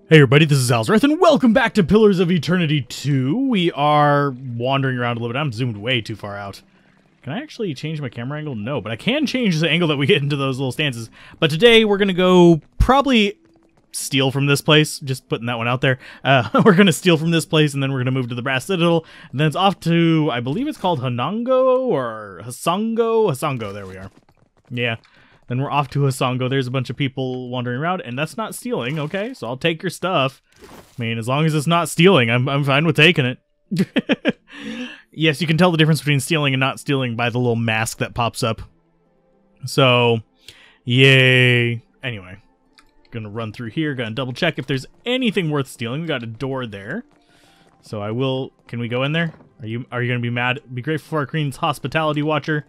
Hey everybody, this is Alzorath, and welcome back to Pillars of Eternity 2. We are wandering around a little bit. I'm zoomed way too far out. Can I actually change my camera angle? No, but I can change the angle that we get into those little stances. But today, we're going to go probably steal from this place. Just putting that one out there. We're going to steal from this place, and then we're going to move to the Brass Citadel. And then it's off to, I believe it's called Hanango or Hasongo? Hasongo, there we are. Yeah. Then we're off to Hasongo. There's a bunch of people wandering around, and that's not stealing, okay? So I'll take your stuff. I mean, as long as it's not stealing, I'm fine with taking it. Yes, you can tell the difference between stealing and not stealing by the little mask that pops up. So, yay. Anyway, gonna run through here, gonna double check if there's anything worth stealing. We got a door there. So I will, can we go in there? Are you gonna be mad? Be grateful for our Queen's hospitality, Watcher.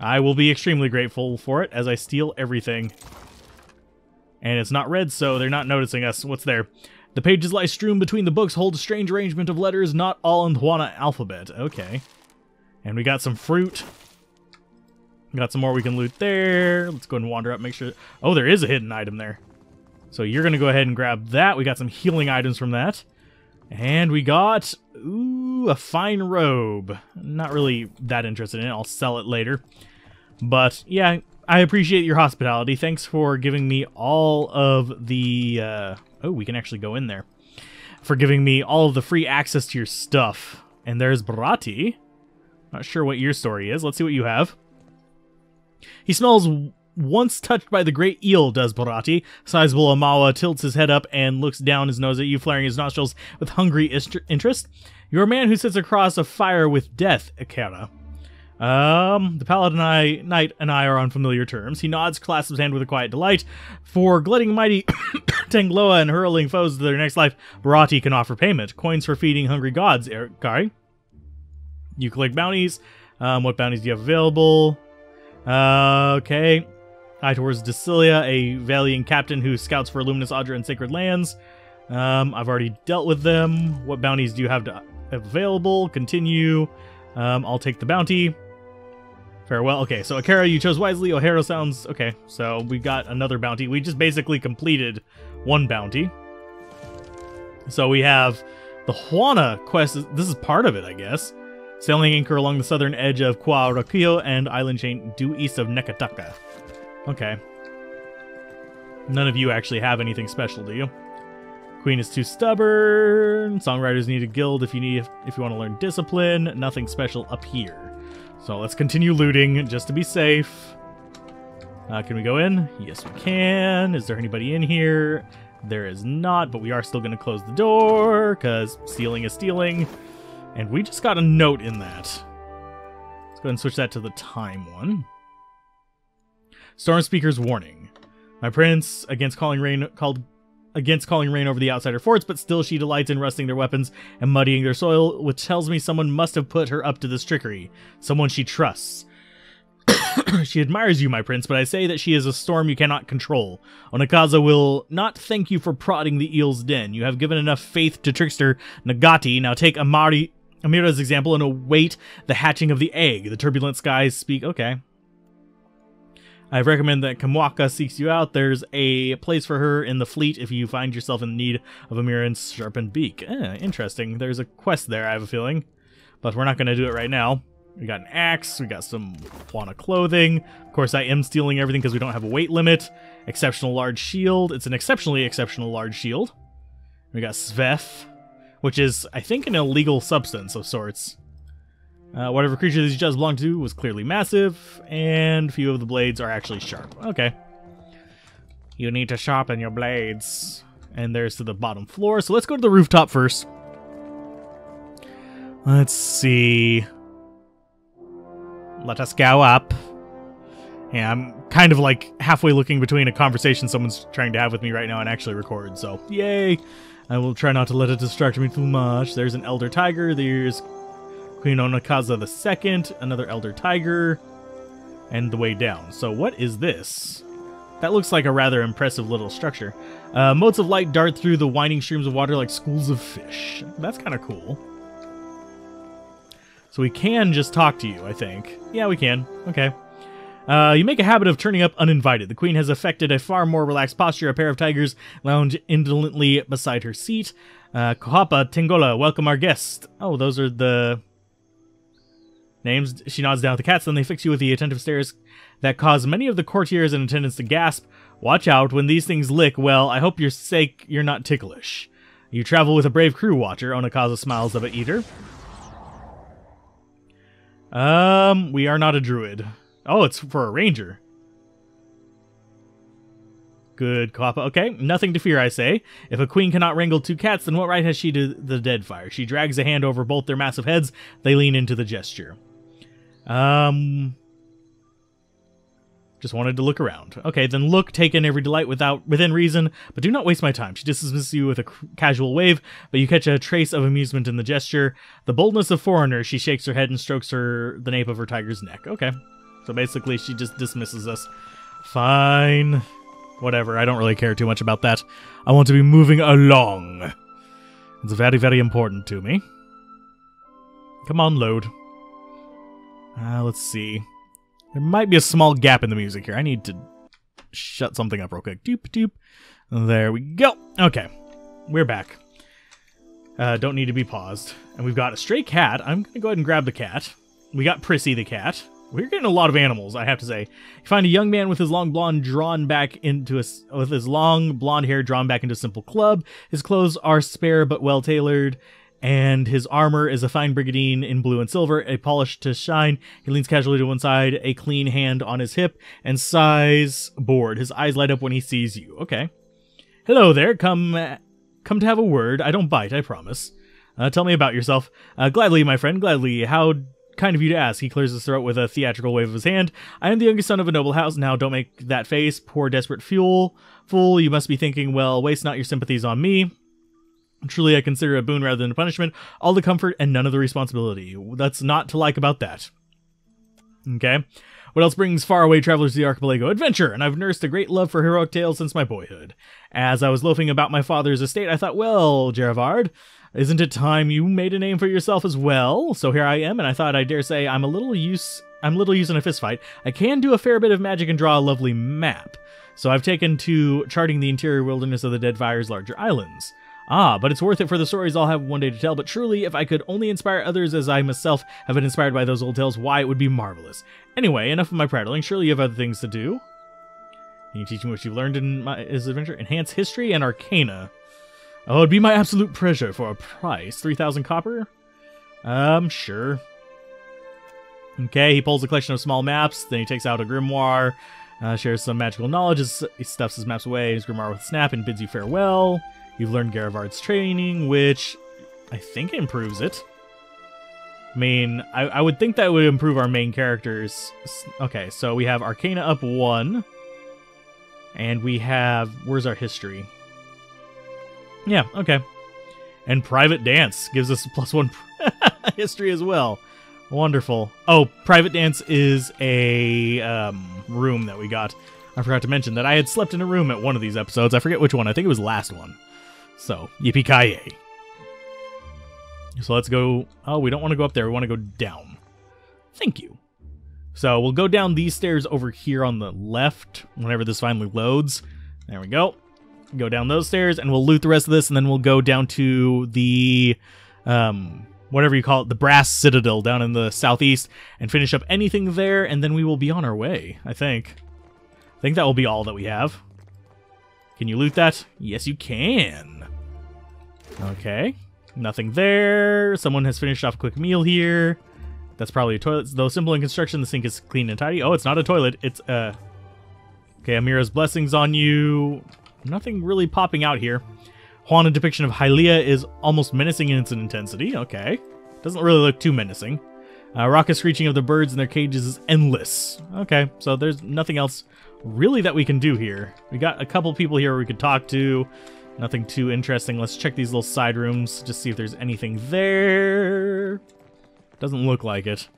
I will be extremely grateful for it as I steal everything. And it's not red, so they're not noticing us. What's there? The pages lie strewn between the books, hold a strange arrangement of letters, not all in the Huana alphabet. Okay. And we got some fruit. Got some more we can loot there. Let's go and wander up, make sure... Oh, there is a hidden item there. So you're going to go ahead and grab that. We got some healing items from that. And we got... Ooh, a fine robe. Not really that interested in it. I'll sell it later. But, yeah, I appreciate your hospitality. Thanks for giving me all of the... Oh, we can actually go in there. For giving me all of the free access to your stuff. And there's Barati. Not sure what your story is. Let's see what you have. He smells once touched by the great eel, does Barati. Sizable Amawa tilts his head up and looks down his nose at you, flaring his nostrils with hungry interest. You're a man who sits across a fire with death, Akara. The Paladin Knight and I are on familiar terms. He nods, clasps his hand with a quiet delight. For glutting mighty Tangloa and hurling foes to their next life, Barati can offer payment. Coins for feeding hungry gods, Kari. You collect bounties. What bounties do you have available? Okay. Eye towards Decilia, a valiant captain who scouts for Luminous Audra and Sacred Lands. I've already dealt with them. What bounties do you have available? Continue. I'll take the bounty. Farewell. Okay, so Akara, you chose wisely. O'Hara sounds... Okay, so we got another bounty. We just basically completed one bounty. So we have the Huana quest. This is part of it, I guess. Sailing anchor along the southern edge of Kuarakio and island chain due east of Nekataka. Okay. None of you actually have anything special, do you? Queen is too stubborn. Songwriters need a guild if you want to learn discipline. Nothing special up here. So let's continue looting just to be safe. Can we go in? Yes, we can. Is there anybody in here? There is not, but we are still going to close the door because stealing is stealing. And we just got a note in that. Let's go ahead and switch that to the time one. Stormspeaker's warning. My prince, against calling rain over the outsider forts, but still she delights in rusting their weapons and muddying their soil, which tells me someone must have put her up to this trickery. Someone she trusts. She admires you, my prince, but I say that she is a storm you cannot control. Onakaza will not thank you for prodding the eel's den. You have given enough faith to trickster Nagati. Now take Amira's example and await the hatching of the egg. The turbulent skies speak... Okay. I recommend that Kamwaka seeks you out. There's a place for her in the fleet if you find yourself in need of Amiran's sharpened beak. Interesting. There's a quest there, I have a feeling. But we're not going to do it right now. We got an axe. We got some Huana clothing. Of course, I am stealing everything because we don't have a weight limit. Exceptional large shield. It's an exceptionally exceptional large shield. We got Sveth, which is, I think, an illegal substance of sorts. Whatever creature these jaws belong to was clearly massive, and few of the blades are actually sharp. Okay. You need to sharpen your blades. And there's to the bottom floor, so let's go to the rooftop first. Let's see. Let us go up. Yeah, I'm kind of like halfway looking between a conversation someone's trying to have with me right now and actually record, so yay! I will try not to let it distract me too much. There's an Elder Tiger, there's Queen Onakaza II, another Elder Tiger, and the way down. So what is this? That looks like a rather impressive little structure. Motes of light dart through the winding streams of water like schools of fish. That's kind of cool. So we can just talk to you, I think. Yeah, we can. Okay. You make a habit of turning up uninvited. The queen has affected a far more relaxed posture. A pair of tigers lounge indolently beside her seat. Kohapa, Tingola, welcome our guest. Oh, those are the names. She nods down at the cats, then they fix you with the attentive stares that cause many of the courtiers in attendance to gasp. Watch out, when these things lick, well, I hope you're not ticklish. You travel with a brave crew, Watcher. Onakaza smiles up at Eater. We are not a druid. Oh, it's for a ranger. Good, Kappa. Okay, nothing to fear, I say. If a queen cannot wrangle two cats, then what right has she to the Deadfire? She drags a hand over both their massive heads. They lean into the gesture. Just wanted to look around. Okay, then look, take in every delight within reason, but do not waste my time. She dismisses you with a casual wave, but you catch a trace of amusement in the gesture. The boldness of foreigner, she shakes her head and strokes the nape of her tiger's neck. Okay, so basically she just dismisses us. Fine. Whatever, I don't really care too much about that. I want to be moving along. It's very, very important to me. Come on, load. Let's see. There might be a small gap in the music here. I need to shut something up real quick. Doop, doop. There we go. Okay. We're back. Don't need to be paused. And we've got a stray cat. I'm going to go ahead and grab the cat. We got Prissy the cat. We're getting a lot of animals, I have to say. You find a young man with his long blonde hair drawn back into a simple club. His clothes are spare but well tailored. And his armor is a fine brigandine in blue and silver, a polish to shine. He leans casually to one side, a clean hand on his hip, and sighs bored. His eyes light up when he sees you. Okay. Hello there, come to have a word. I don't bite, I promise. Tell me about yourself. Gladly, my friend, gladly. How kind of you to ask. He clears his throat with a theatrical wave of his hand. I am the youngest son of a noble house. Now, don't make that face. Poor desperate fool, you must be thinking, well, waste not your sympathies on me. Truly, I consider it a boon rather than a punishment. All the comfort and none of the responsibility. That's not to like about that. Okay. What else brings faraway travelers to the archipelago? Adventure! And I've nursed a great love for heroic tales since my boyhood. As I was loafing about my father's estate, I thought, well, Gerard, isn't it time you made a name for yourself as well? So here I am, and I thought I dare say I'm little use in a fistfight. I can do a fair bit of magic and draw a lovely map. So I've taken to charting the interior wilderness of the Deadfire's larger islands. Ah, but it's worth it for the stories I'll have one day to tell. But truly, if I could only inspire others as I myself have been inspired by those old tales, why, it would be marvelous. Anyway, enough of my prattling. Surely you have other things to do. Can you teach me what you've learned in his adventure? Enhance history and arcana. Oh, it'd be my absolute pleasure for a price. 3,000 copper? Sure. Okay, he pulls a collection of small maps. Then he takes out a grimoire. Shares some magical knowledge. He stuffs his maps away, his grimoire with a snap, and bids you farewell. You've learned Gerard's training, which I think improves it. I mean, I would think that would improve our main characters. Okay, so we have Arcana up 1. And we have... Where's our history? Yeah, okay. And Private Dance gives us +1 history as well. Wonderful. Oh, Private Dance is a room that we got. I forgot to mention that I had slept in a room at one of these episodes. I forget which one. I think it was the last one. So, yippee-ki-yay. So let's go... Oh, we don't want to go up there. We want to go down. Thank you. So we'll go down these stairs over here on the left whenever this finally loads. There we go. Go down those stairs, and we'll loot the rest of this, and then we'll go down to the... whatever you call it, the Brass Citadel down in the southeast, and finish up anything there, and then we will be on our way, I think. I think that will be all that we have. Can you loot that? Yes, you can. Okay. Nothing there. Someone has finished off a quick meal here. That's probably a toilet. Though simple in construction, the sink is clean and tidy. Oh, it's not a toilet. It's, Okay, Amira's blessings on you. Nothing really popping out here. Juan, a depiction of Hylia, is almost menacing in its intensity. Okay. Doesn't really look too menacing. Raucous screeching of the birds in their cages is endless. Okay, so there's nothing else really that we can do here. We got a couple people here we could talk to. Nothing too interesting. Let's check these little side rooms, just see if there's anything there. Doesn't look like it.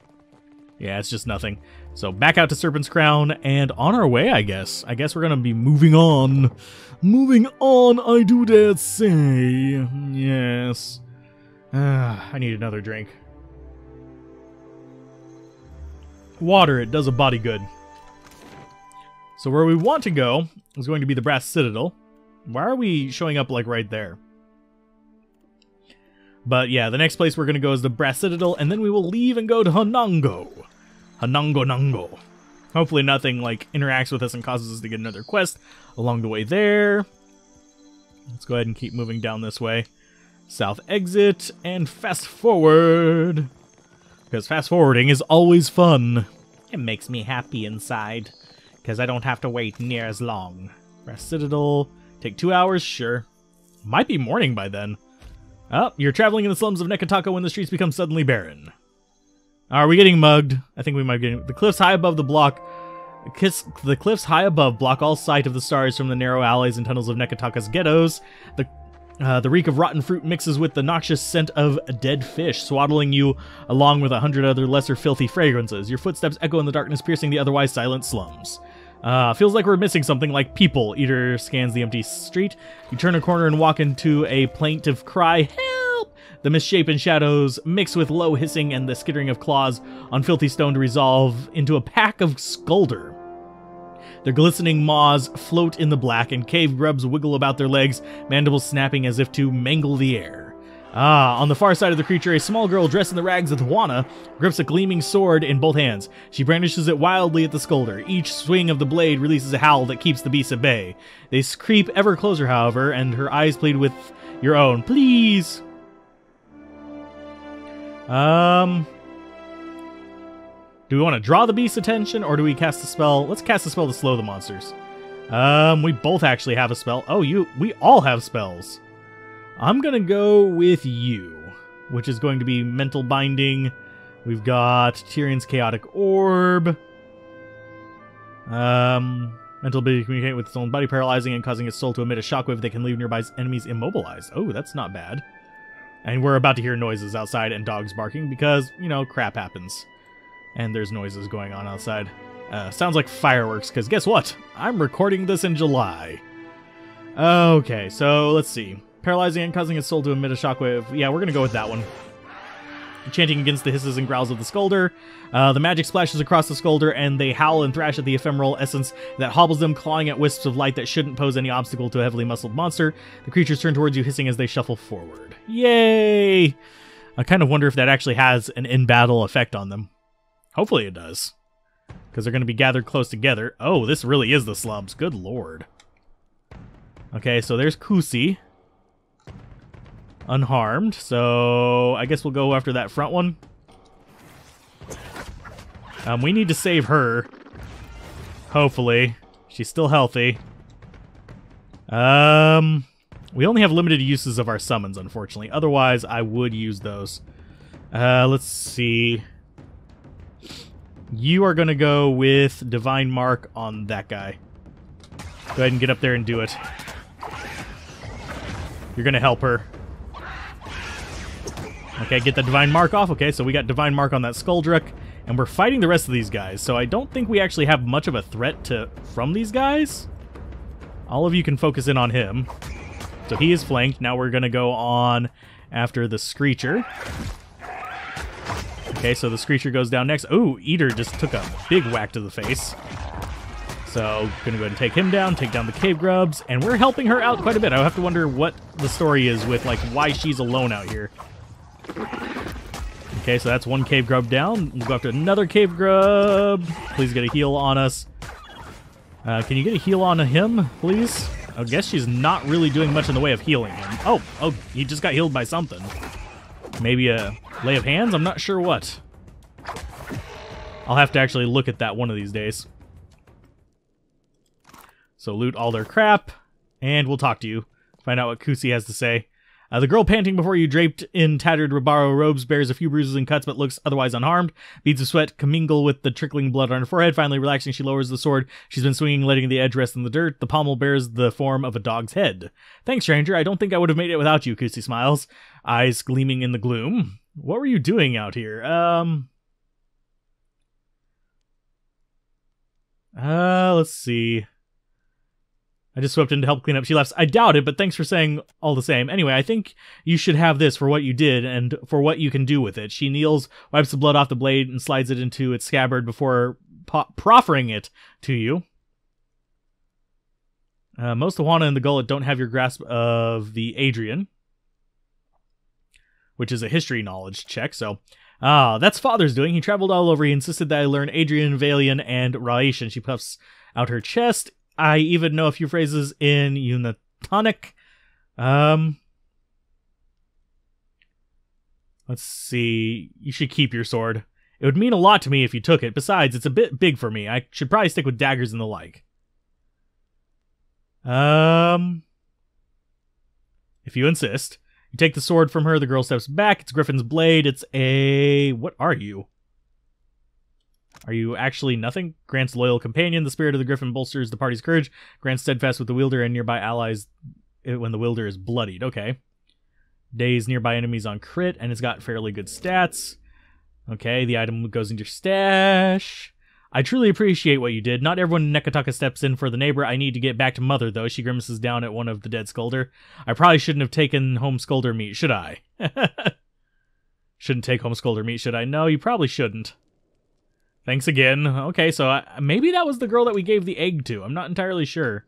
Yeah, it's just nothing. So back out to Serpent's Crown and on our way, I guess. I guess we're gonna be moving on. Moving on, I do dare say. Yes. I need another drink. Water, it does a body good. So where we want to go is going to be the Brass Citadel. Why are we showing up, like, right there? But yeah, the next place we're going to go is the Brass Citadel, and then we will leave and go to Hanango. Hanango. Hopefully nothing, like, interacts with us and causes us to get another quest along the way there. Let's go ahead and keep moving down this way. South exit, and fast forward. Because fast forwarding is always fun. It makes me happy inside. Because I don't have to wait near as long. Brass Citadel. Take 2 hours? Sure. Might be morning by then. Oh, you're traveling in the slums of Nekataka when the streets become suddenly barren. Are we getting mugged? I think we might be getting... The cliffs high above the cliffs high above block all sight of the stars from the narrow alleys and tunnels of Nekataka's ghettos. The reek of rotten fruit mixes with the noxious scent of dead fish, swaddling you along with 100 other lesser filthy fragrances. Your footsteps echo in the darkness, piercing the otherwise silent slums. Feels like we're missing something like people. Eater scans the empty street. You turn a corner and walk into a plaintive cry, help! The misshapen shadows mix with low hissing and the skittering of claws on filthy stone to resolve into a pack of Skulder. Their glistening maws float in the black, and cave grubs wiggle about their legs, mandibles snapping as if to mangle the air. On the far side of the creature, a small girl dressed in the rags of Thwana grips a gleaming sword in both hands. She brandishes it wildly at the Skulder. Each swing of the blade releases a howl that keeps the beasts at bay. They creep ever closer, however, and her eyes plead with your own. Please! Do we want to draw the beast's attention, or do we cast a spell? Let's cast a spell to slow the monsters. We both actually have a spell. Oh, we all have spells. I'm gonna go with you, which is going to be Mental Binding. We've got Tyrion's Chaotic Orb. Mental ability to communicate with its own body, paralyzing and causing its soul to emit a shockwave that can leave nearby enemies immobilized. Oh, that's not bad. And we're about to hear noises outside and dogs barking because, you know, crap happens. And there's noises going on outside. Sounds like fireworks, because guess what? I'm recording this in July. Okay, so let's see. Paralyzing and causing its soul to emit a shockwave. Yeah, we're going to go with that one. Chanting against the hisses and growls of the Skulder. The magic splashes across the Skulder, and they howl and thrash at the ephemeral essence that hobbles them, clawing at wisps of light that shouldn't pose any obstacle to a heavily muscled monster. The creatures turn towards you, hissing as they shuffle forward. Yay! I kind of wonder if that actually has an in-battle effect on them. Hopefully it does. Because they're going to be gathered close together. Oh, this really is the slums. Good lord. Okay, so there's Kusi. Unharmed. So I guess we'll go after that front one. We need to save her. Hopefully. She's still healthy. We only have limited uses of our summons, unfortunately. Otherwise, I would use those. Let's see. You are going to go with Divine Mark on that guy. Go ahead and get up there and do it. You're going to help her. Okay, get the Divine Mark off. Okay, so we got Divine Mark on that Skuldruk, and we're fighting the rest of these guys, so I don't think we actually have much of a threat from these guys. All of you can focus in on him. So he is flanked. Now we're going to go on after the Screecher. Okay, so the Screecher goes down next. Ooh, Eater just took a big whack to the face. So, gonna go ahead and take him down, take down the cave grubs, and we're helping her out quite a bit. I have to wonder what the story is with, like, why she's alone out here. Okay, so that's one cave grub down. We'll go after another cave grub. Please get a heal on us. Can you get a heal on him, please? I guess she's not really doing much in the way of healing him. Oh, he just got healed by something. Maybe a lay of hands? I'm not sure what. I'll have to actually look at that one of these days. So loot all their crap, and we'll talk to you. Find out what Kusi has to say. The girl panting before you, draped in tattered Rabaro robes, bears a few bruises and cuts, but looks otherwise unharmed. Beads of sweat commingle with the trickling blood on her forehead. Finally relaxing, she lowers the sword she's been swinging, letting the edge rest in the dirt. The pommel bears the form of a dog's head. Thanks, stranger. I don't think I would have made it without you, Kusi smiles, eyes gleaming in the gloom. What were you doing out here? Let's see. I just swept in to help clean up. She laughs. I doubt it, but thanks for saying all the same. Anyway, I think you should have this for what you did and for what you can do with it. She kneels, wipes the blood off the blade, and slides it into its scabbard before proffering it to you. Most of Juana and the Gullet don't have your grasp of the Adrian, which is a history knowledge check, so... that's Father's doing. He traveled all over. He insisted that I learn Adrian, Valian, and Raishan. She puffs out her chest. I even know a few phrases in Unitonic. Let's see. You should keep your sword. It would mean a lot to me if you took it. Besides, it's a bit big for me. I should probably stick with daggers and the like. If you insist. You take the sword from her. The girl steps back. It's Griffin's blade. It's a... What are you? Are you actually nothing? Grants loyal companion. The spirit of the Griffin bolsters the party's courage. Grants steadfast with the wielder and nearby allies when the wielder is bloodied. Okay. Daze nearby enemies on crit, and it's got fairly good stats. Okay, the item goes into your stash. I truly appreciate what you did. Not everyone in Nekataka steps in for the neighbor. I need to get back to Mother, though. She grimaces down at one of the dead Skulder. I probably shouldn't have taken home Skulder meat, should I? Shouldn't take home Skulder meat, should I? No, you probably shouldn't. Thanks again. Okay, so maybe that was the girl that we gave the egg to. I'm not entirely sure.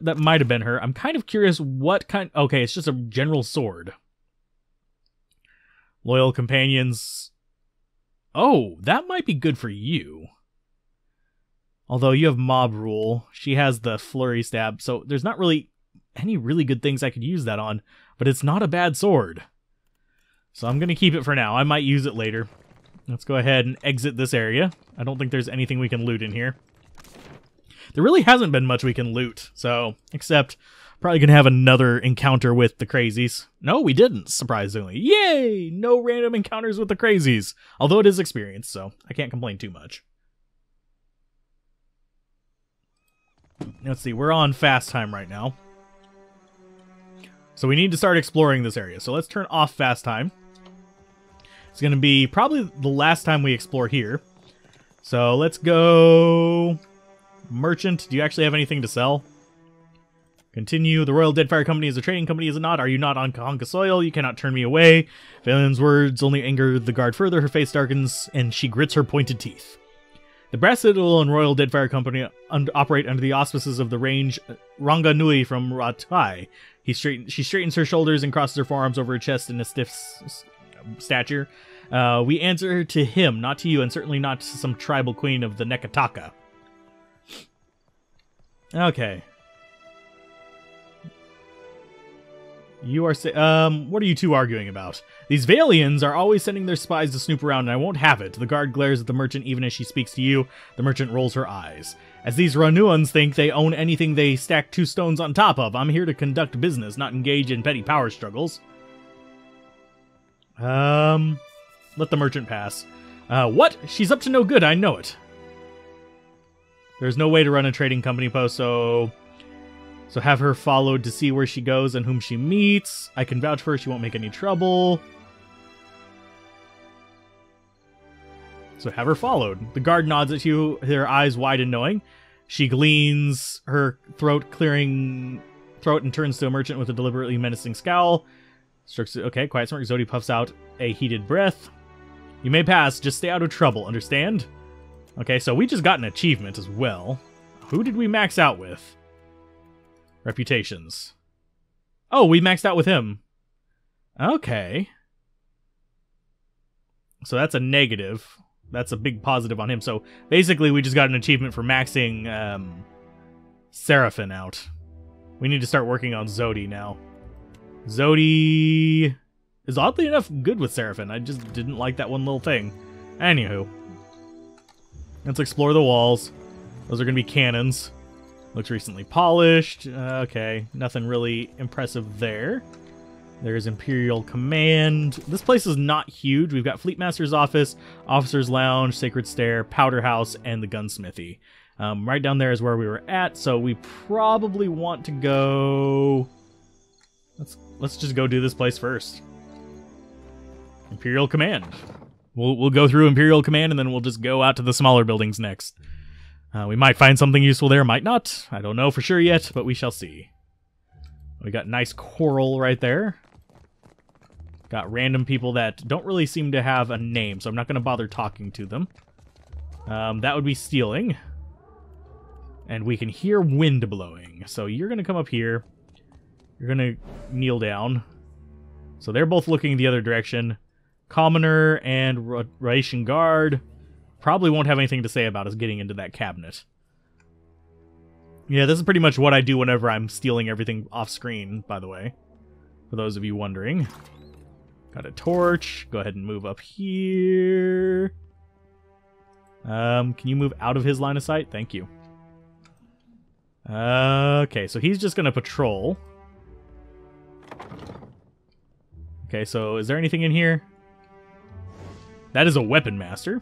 That might have been her. I'm kind of curious what kind... Okay, it's just a general sword. Loyal companions. Oh, that might be good for you. Although you have mob rule. She has the flurry stab, so there's not really any really good things I could use that on. But it's not a bad sword. So I'm going to keep it for now. I might use it later. Let's go ahead and exit this area. I don't think there's anything we can loot in here. There really hasn't been much we can loot, so, except, probably gonna have another encounter with the crazies. No, we didn't, surprisingly. Yay! No random encounters with the crazies. Although it is experience, so I can't complain too much. Let's see, we're on fast time right now. So we need to start exploring this area, so let's turn off fast time. It's gonna be probably the last time we explore here. So let's go... Merchant, do you actually have anything to sell? Continue. The Royal Deadfire Company is a trading company, is it not? Are you not on Kahunka soil? You cannot turn me away. Valian's words only anger the guard further. Her face darkens, and she grits her pointed teeth. The Brass Citadel and Royal Deadfire Company operate under the auspices of the range Ranga Nui from Ratai. She straightens her shoulders and crosses her forearms over her chest in a stiff stature. We answer to him, not to you, and certainly not to some tribal queen of the Nekataka. Okay. You are what are you two arguing about? These Valians are always sending their spies to snoop around, and I won't have it. The guard glares at the merchant even as she speaks to you. The merchant rolls her eyes. As these Ranuans think they own anything they stack 2 stones on top of, I'm here to conduct business, not engage in petty power struggles. Let the merchant pass. What? She's up to no good, I know it. There's no way to run a trading company post, so have her followed to see where she goes and whom she meets. I can vouch for her, she won't make any trouble. So have her followed. The guard nods at you, her eyes wide and knowing. She gleans her throat and turns to a merchant with a deliberately menacing scowl. Strokes it. Okay, quiet smirk. Zodi puffs out a heated breath. You may pass, just stay out of trouble, understand? Okay, so we just got an achievement as well. Who did we max out with? Reputations. Oh, we maxed out with him. Okay. So that's a negative. That's a big positive on him. So basically we just got an achievement for maxing Seraphin out. We need to start working on Zodi now. Zodi is oddly enough good with Seraphin. I just didn't like that one little thing. Anywho. Let's explore the walls. Those are going to be cannons. Looks recently polished. Okay, nothing really impressive there. There's Imperial Command. This place is not huge. We've got Fleet Master's Office, Officer's Lounge, Sacred Stair, Powder House, and the Gunsmithy. Right down there is where we were at, so we probably want to go... Let's just go do this place first. Imperial Command. We'll go through Imperial Command, and then we'll just go out to the smaller buildings next. We might find something useful there, might not. I don't know for sure yet, but we shall see. We got nice coral right there. Got random people that don't really seem to have a name, so I'm not going to bother talking to them. That would be stealing. And we can hear wind blowing. So you're going to come up here. You're going to kneel down. So they're both looking the other direction. Commoner and Ration Guard probably won't have anything to say about us getting into that cabinet. Yeah, this is pretty much what I do whenever I'm stealing everything off screen, by the way. For those of you wondering. Got a torch. Go ahead and move up here. Can you move out of his line of sight? Thank you. Okay, so he's just going to patrol. Okay, so is there anything in here? That is a weapon master.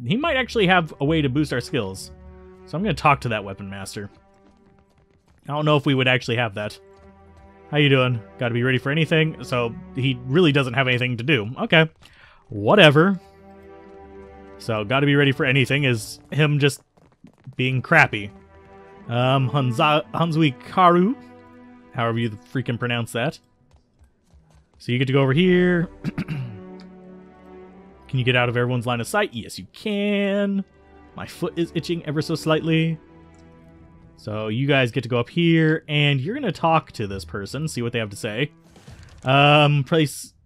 He might actually have a way to boost our skills. So I'm going to talk to that weapon master. I don't know if we would actually have that. How you doing? Got to be ready for anything? So he really doesn't have anything to do. Okay. Whatever. So got to be ready for anything is him just being crappy. Hansui Karu. However you freaking pronounce that. So you get to go over here. Can you get out of everyone's line of sight? Yes, you can. My foot is itching ever so slightly. So you guys get to go up here, and you're going to talk to this person, see what they have to say.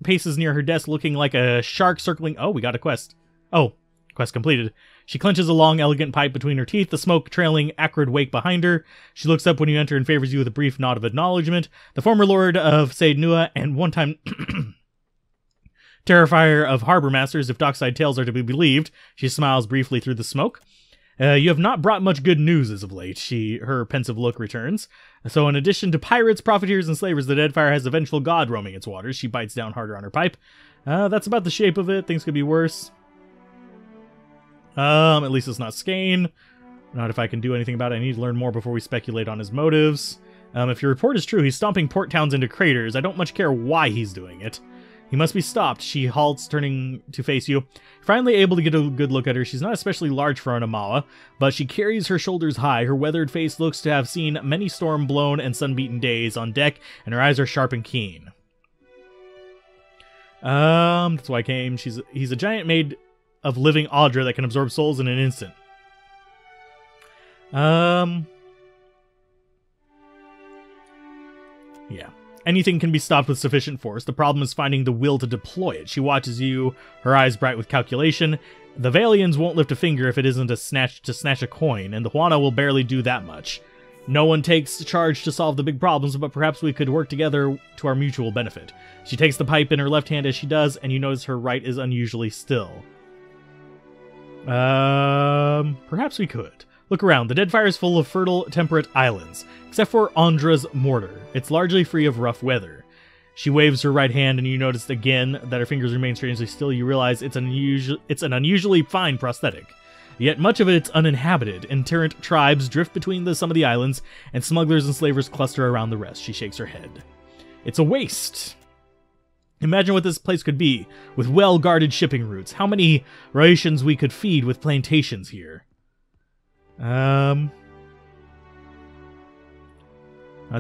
Paces near her desk looking like a shark circling... Oh, we got a quest. Oh, quest completed. She clenches a long, elegant pipe between her teeth, the smoke trailing acrid wake behind her. She looks up when you enter and favors you with a brief nod of acknowledgement. The former lord of Said-Nua and one-time terrifier of harbor masters, if dockside tales are to be believed. She smiles briefly through the smoke. You have not brought much good news as of late, her pensive look returns. So in addition to pirates, profiteers, and slavers, the Deadfire has a vengeful god roaming its waters. She bites down harder on her pipe. That's about the shape of it. Things could be worse. At least it's not Skane. Not if I can do anything about it. I need to learn more before we speculate on his motives. If your report is true, he's stomping port towns into craters. I don't much care why he's doing it. He must be stopped. She halts, turning to face you. Finally able to get a good look at her. She's not especially large for an Amawa, but she carries her shoulders high. Her weathered face looks to have seen many storm-blown and sun-beaten days on deck, and her eyes are sharp and keen. That's why I came. He's a giant made of living Audra that can absorb souls in an instant. Yeah. Anything can be stopped with sufficient force. The problem is finding the will to deploy it. She watches you, her eyes bright with calculation. The Valians won't lift a finger if it isn't to snatch a coin, and the Juana will barely do that much. No one takes charge to solve the big problems, but perhaps we could work together to our mutual benefit. She takes the pipe in her left hand as she does, and you notice her right is unusually still. Perhaps we could. Look around. The Deadfire is full of fertile, temperate islands, except for Andra's mortar. It's largely free of rough weather. She waves her right hand, and you notice again that her fingers remain strangely still. You realize it's an unusually fine prosthetic. Yet much of it's uninhabited. Interrent tribes drift between some of the islands, and smugglers and slavers cluster around the rest. She shakes her head. It's a waste. Imagine what this place could be, with well-guarded shipping routes. How many rations we could feed with plantations here. That's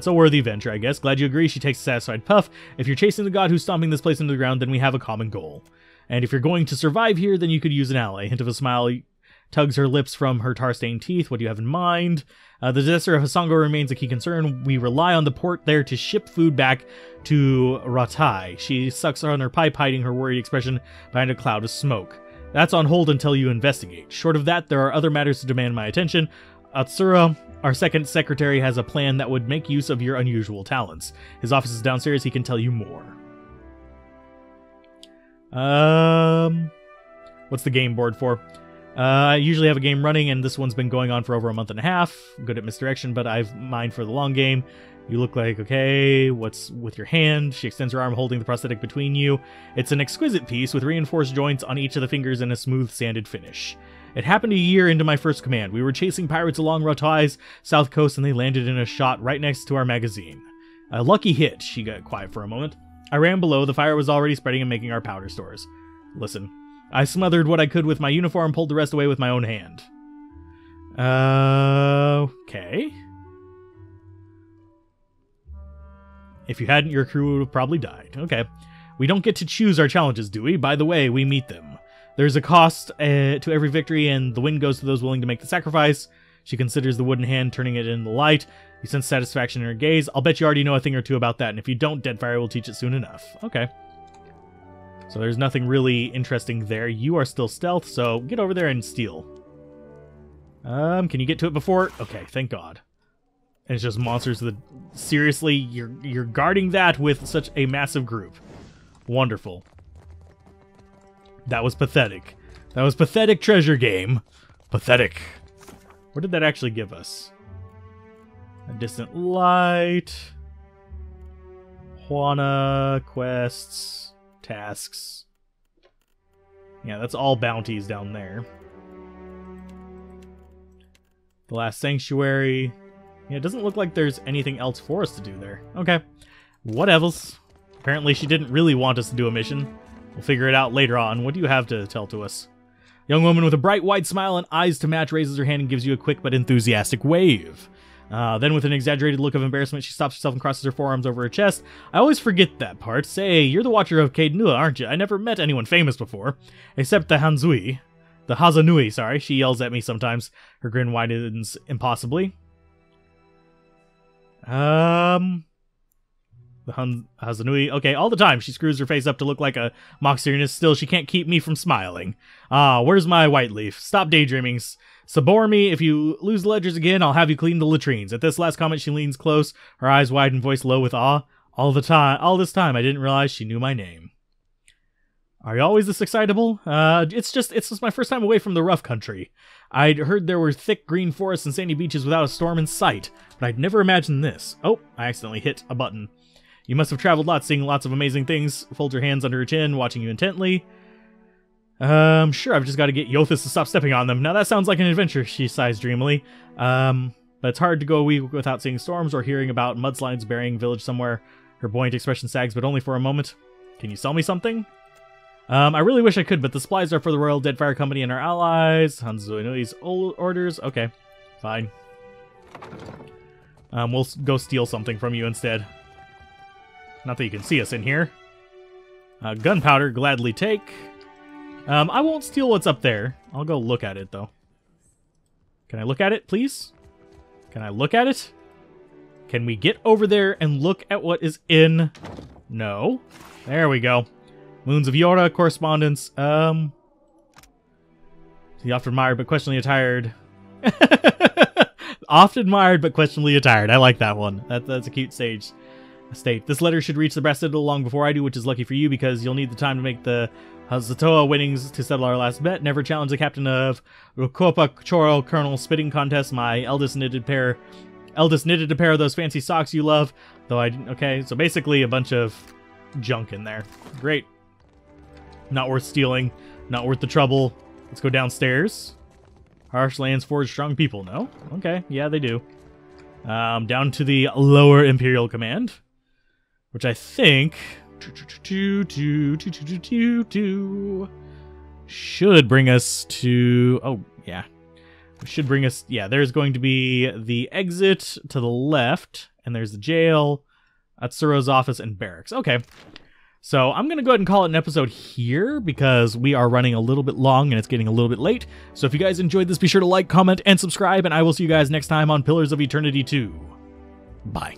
a worthy venture, I guess. Glad you agree. She takes a satisfied puff. If you're chasing the god who's stomping this place into the ground, then we have a common goal. And if you're going to survive here, then you could use an ally. Hint of a smile tugs her lips from her tar-stained teeth. What do you have in mind? The disaster of Hasongo remains a key concern. We rely on the port there to ship food back to Ratai. She sucks on her pipe, hiding her worried expression behind a cloud of smoke. That's on hold until you investigate. Short of that, there are other matters to demand my attention. Atsura, our second secretary, has a plan that would make use of your unusual talents. His office is downstairs. He can tell you more. What's the game board for? I usually have a game running, and this one's been going on for over a month and a half. Good at misdirection, but I've mined for the long game. You look like, okay, what's with your hand? She extends her arm, holding the prosthetic between you. It's an exquisite piece with reinforced joints on each of the fingers and a smooth, sanded finish. It happened a year into my first command. We were chasing pirates along Ratai's south coast, and they landed in a shot right next to our magazine. A lucky hit. She got quiet for a moment. I ran below. The fire was already spreading and making our powder stores. Listen. I smothered what I could with my uniform, pulled the rest away with my own hand. Okay. If you hadn't, your crew would have probably died. Okay. We don't get to choose our challenges, do we? By the way, we meet them. There's a cost to every victory, and the win goes to those willing to make the sacrifice. She considers the wooden hand, turning it in the light. You sense satisfaction in her gaze. I'll bet you already know a thing or two about that, and if you don't, Deadfire will teach it soon enough. Okay. So there's nothing really interesting there. You are still stealth, so get over there and steal. Can you get to it before? Okay, thank God. And it's just monsters that... Seriously, you're guarding that with such a massive group. Wonderful. That was pathetic. That was pathetic, treasure game. Pathetic. What did that actually give us? A distant light. Juana, quests, tasks. Yeah, that's all bounties down there. The last sanctuary. Yeah, it doesn't look like there's anything else for us to do there. Okay. Whatevs. Apparently she didn't really want us to do a mission. We'll figure it out later on. What do you have to tell to us? Young woman with a bright white smile and eyes to match raises her hand and gives you a quick but enthusiastic wave. Then with an exaggerated look of embarrassment, she stops herself and crosses her forearms over her chest. I always forget that part. Say, you're the watcher of Caed Nua, aren't you? I never met anyone famous before. Except the Hanzui. The Hazanui, sorry. She yells at me sometimes. Her grin widens impossibly. The Hazanui. Okay, all the time. She screws her face up to look like a mock seriousness. Still, she can't keep me from smiling. Where's my white leaf? Stop daydreaming. Sabor me. If you lose the ledgers again, I'll have you clean the latrines. At this last comment, she leans close, her eyes wide and voice low with awe. All this time, I didn't realize she knew my name. Are you always this excitable? It's just my first time away from the rough country. I'd heard there were thick green forests and sandy beaches without a storm in sight, but I'd never imagined this. Oh, I accidentally hit a button. You must have traveled lots, seeing lots of amazing things. Folds her hands under her chin, watching you intently. Sure, I've just got to get Yothis to stop stepping on them. Now that sounds like an adventure, she sighs dreamily. But it's hard to go a week without seeing storms or hearing about mudslides burying a village somewhere. Her buoyant expression sags, but only for a moment. Can you sell me something? I really wish I could, but the supplies are for the Royal Deadfire Company and our allies. Hanzuinui's orders. Okay, fine. We'll go steal something from you instead. Not that you can see us in here. Gunpowder, gladly take. I won't steal what's up there. I'll go look at it, though. Can I look at it, please? Can I look at it? Can we get over there and look at what is in? No. There we go. Moons of Yora, correspondence. The often admired but questionably attired. Often admired but questionably attired. I like that one. That's a cute state. This letter should reach the Brass Citadel long before I do, which is lucky for you because you'll need the time to make the Hazatoa winnings to settle our last bet. Never challenge the captain of Rukopa Choro Colonel Spitting Contest. My eldest knitted a pair of those fancy socks you love. Though I didn't. Okay, so basically a bunch of junk in there. Great. Not worth stealing. Not worth the trouble. Let's go downstairs. Harsh lands forge strong people. No? Okay. Yeah, they do. Down to the lower Imperial Command. Which I think... should bring us to... Oh, yeah. Should bring us... Yeah, there's going to be the exit to the left. And there's the jail. Atsuro's office and barracks. Okay. So I'm going to go ahead and call it an episode here because we are running a little bit long and it's getting a little bit late. So if you guys enjoyed this, be sure to like, comment, and subscribe, and I will see you guys next time on Pillars of Eternity 2. Bye.